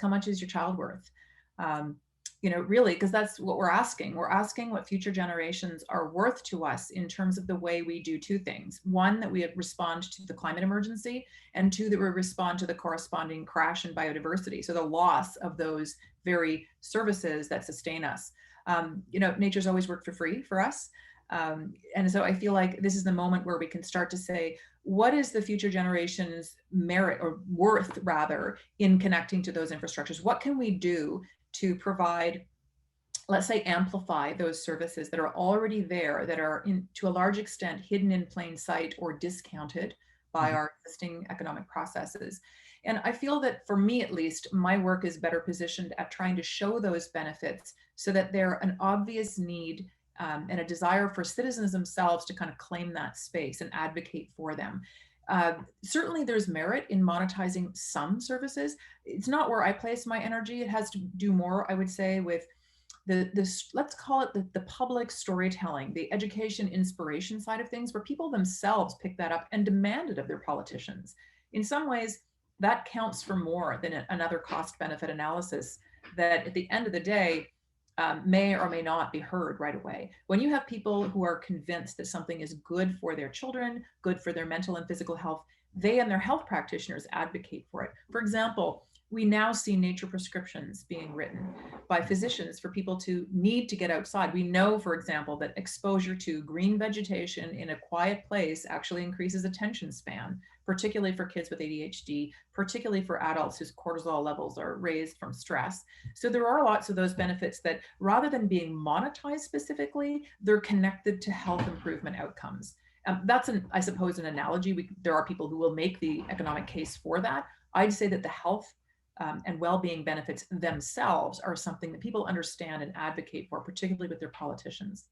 how much is your child worth? Really, because that's what we're asking. We're asking what future generations are worth to us in terms of the way we do two things. One, that we respond to the climate emergency, and two, that we respond to the corresponding crash in biodiversity. So the loss of those very services that sustain us. Nature's always worked for free for us. And so I feel like this is the moment where we can start to say, what is the future generation's merit or worth rather in connecting to those infrastructures? What can we do to provide, let's say, amplify those services that are already there, that are to a large extent hidden in plain sight or discounted by our existing economic processes? And I feel that for me, at least, my work is better positioned at trying to show those benefits so that they're an obvious need and a desire for citizens themselves to kind of claim that space and advocate for them. Certainly there's merit in monetizing some services. It's not where I place my energy. It has to do more, I would say, with this, let's call it the public storytelling, the education inspiration side of things, where people themselves pick that up and demand it of their politicians. In some ways, that counts for more than another cost benefit analysis that at the end of the day may or may not be heard right away. When you have people who are convinced that something is good for their children, good for their mental and physical health, they and their health practitioners advocate for it. For example, we now see nature prescriptions being written by physicians for people to need to get outside. We know, for example, that exposure to green vegetation in a quiet place actually increases attention span, particularly for kids with ADHD, particularly for adults whose cortisol levels are raised from stress. So there are lots of those benefits that, rather than being monetized specifically, they're connected to health improvement outcomes. That's, I suppose, an analogy. There are people who will make the economic case for that. I'd say that the health and well-being benefits themselves are something that people understand and advocate for, particularly with their politicians.